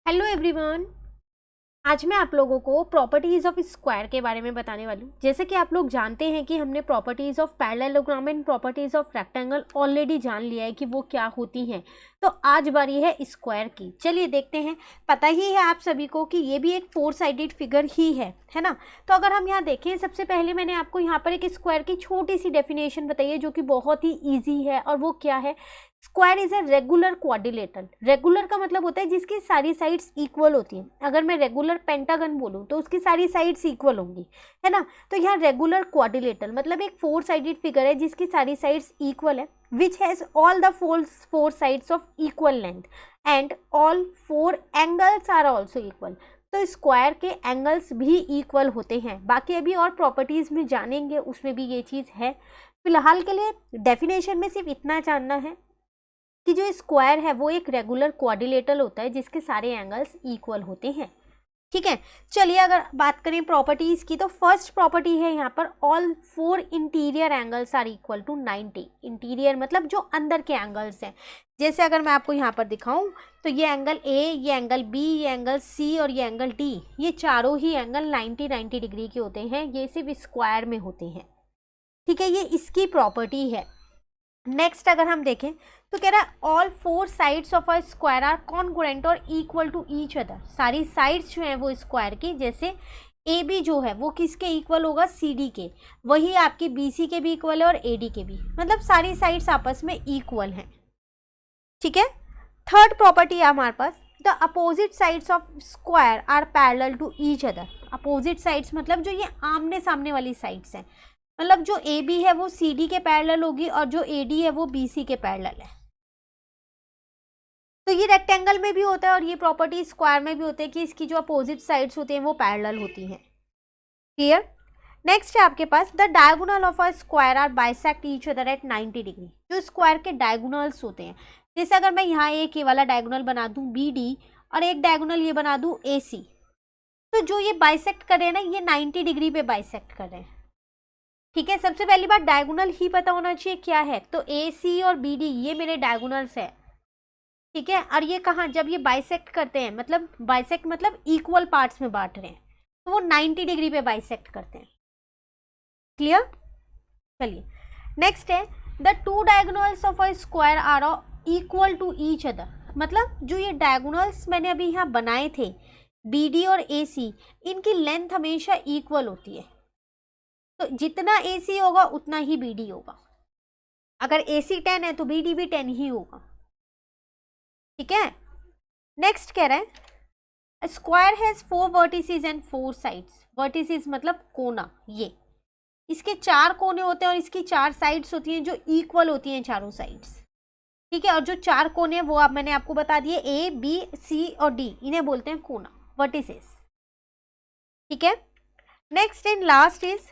Hello everyone. आज मैं आप लोगों को प्रॉपर्टीज ऑफ स्क्वायर के बारे में बताने वाली हूँ। जैसे कि आप लोग जानते हैं कि हमने properties of parallelogram and properties of rectangle already जान लिया है कि वो क्या होती हैं। तो आज बारी है स्क्वायर की। चलिए देखते हैं। पता ही है आप सभी को कि ये भी एक 4 साइडेड फिगर ही है ना। तो अगर हम यहाँ देखें, सबसे पहले मैंने आपको यहाँ पर एक स्क्वायर की छोटी सी डेफिनेशन बताई है जो कि बहुत ही ईजी है। और वो क्या है? Square is a regular quadrilateral. Regular का मतलब होता है जिसकी सारी साइड्स इक्वल होती हैं। अगर मैं रेगुलर पेंटागन बोलूँ तो उसकी सारी साइड्स इक्वल होंगी, है ना। तो यहाँ रेगुलर क्वाड्रिलेटरल मतलब एक 4 साइडेड फिगर है जिसकी सारी साइड्स इक्वल है, which has all the four sides of equal length and all 4 angles are also equal. तो स्क्वायर के एंगल्स भी इक्वल होते हैं। बाकी अभी और प्रॉपर्टीज में जानेंगे, उसमें भी ये चीज़ है। फिलहाल के लिए डेफिनेशन में सिर्फ इतना जानना है कि जो स्क्वायर है वो एक रेगुलर क्वाड्रिलेटरल होता है जिसके सारे एंगल्स इक्वल होते हैं। ठीक है, चलिए अगर बात करें प्रॉपर्टीज की तो फर्स्ट प्रॉपर्टी है यहाँ पर all 4 interior angles are equal to 90। Interior मतलब जो अंदर के एंगल्स हैं। जैसे अगर मैं आपको यहाँ पर दिखाऊं तो ये एंगल ए, ये एंगल बी, ये एंगल सी और ये एंगल डी, ये चारों ही एंगल 90 डिग्री के होते हैं। ये सिर्फ स्क्वायर में होते हैं। ठीक है, ये इसकी प्रॉपर्टी है। नेक्स्ट अगर हम देखें तो कह रहा है all 4 sides of a square are congruent और इक्वल टू ईच अदर। सारी साइड्स जो हैं वो स्क्वायर की, जैसे ए बी जो है वो किसके इक्वल होगा? सी डी के। वही आपकी बी सी के भी इक्वल है और ए डी के भी, मतलब सारी साइड्स आपस में इक्वल हैं। ठीक है, थर्ड प्रॉपर्टी है हमारे पास the opposite sides of square are parallel to each other. Opposite sides मतलब जो ये आमने सामने वाली साइड्स हैं, मतलब जो ए बी है वो सी डी के पैरेलल होगी और जो ए डी है वो बी सी के पैरेलल है। तो ये रेक्टेंगल में भी होता है और ये प्रॉपर्टी स्क्वायर में भी होता है कि इसकी जो अपोजिट साइड्स होते हैं वो पैरेलल होती हैं। क्लियर? नेक्स्ट है आपके पास the diagonal of a square are bisect each other at 90 डिग्री। जो स्क्वायर के डायगोनल्स होते हैं, जैसे अगर मैं यहाँ एक ये वाला डायगोनल बना दूँ बी डी और एक डायगोनल ये बना दूँ ए सी, तो जो ये बाइसेक्ट कर रहे हैं ना, ये 90 डिग्री पे बाइसेक्ट कर रहे हैं। ठीक है, सबसे पहली बात डायगोनल ही पता होना चाहिए क्या है। तो ए सी और बी डी ये मेरे डायगोनल्स है। ठीक है, और ये कहाँ, जब ये बाइसेक्ट करते हैं, मतलब बाइसेक्ट मतलब इक्वल पार्ट्स में बांट रहे हैं, तो वो 90 डिग्री पे बाइसेक्ट करते हैं। क्लियर? चलिए नेक्स्ट है the 2 diagonals of a square are equal to each other. मतलब जो ये डायगोनल्स मैंने अभी यहाँ बनाए थे बी डी और ए सी, इनकी लेंथ हमेशा इक्वल होती है। तो जितना ए सी होगा उतना ही बी डी होगा। अगर ए सी 10 है तो बी डी भी 10 ही होगा। ठीक है, नेक्स्ट कह रहा है square has 4 vertices and 4 sides. Vertices मतलब कोना, ये इसके 4 कोने होते हैं और इसकी 4 साइड्स होती हैं जो इक्वल होती हैं चारों साइड्स। ठीक है, और जो 4 कोने हैं वो अब मैंने आपको बता दिए, ए बी सी और डी, इन्हें बोलते हैं कोना, वर्टिसेस। ठीक है, next and last is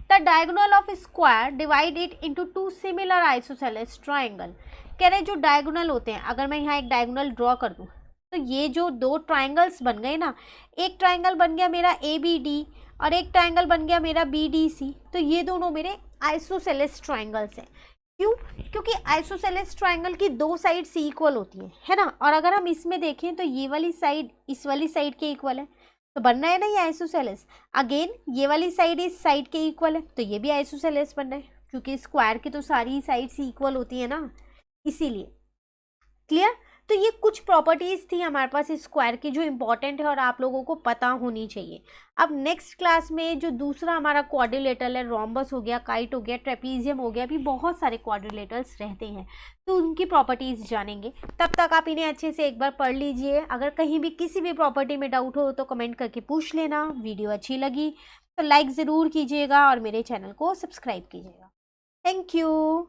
the diagonal of square divide it into 2 similar isosceles triangle. कह रहे जो डायगोनल होते हैं, अगर मैं यहाँ एक डायगोनल ड्रॉ कर दूँ तो ये जो 2 ट्राइंगल्स बन गए ना, एक ट्राइंगल बन गया मेरा ए बी डी और एक ट्राइंगल बन गया मेरा बी डी सी, तो ये दोनों मेरे आइसोसेलेस ट्राइंगल्स हैं। क्यों? क्योंकि आइसोसेलेस ट्राइंगल की 2 साइड्स इक्वल होती हैं, है ना। और अगर हम इसमें देखें तो ये वाली साइड इस वाली साइड के इक्वल है, तो बनना है ना ये आइसोसेलेस। अगेन ये वाली साइड इस साइड के इक्वल है, तो ये भी आइसोसेलेस बन रहा है, क्योंकि स्क्वायर की तो सारी साइड्स इक्वल होती है ना, इसीलिए। क्लियर? तो ये कुछ प्रॉपर्टीज थी हमारे पास स्क्वायर की जो इंपॉर्टेंट है और आप लोगों को पता होनी चाहिए। अब नेक्स्ट क्लास में जो दूसरा हमारा क्वाड्रिलेटरल है, रोम्बस हो गया, काइट हो गया, ट्रेपीजियम हो गया, अभी बहुत सारे क्वाड्रिलेटरल्स रहते हैं, तो उनकी प्रॉपर्टीज जानेंगे। तब तक आप इन्हें अच्छे से एक बार पढ़ लीजिए। अगर कहीं भी किसी भी प्रॉपर्टी में डाउट हो तो कमेंट करके पूछ लेना। वीडियो अच्छी लगी तो लाइक ज़रूर कीजिएगा और मेरे चैनल को सब्सक्राइब कीजिएगा। Thank you.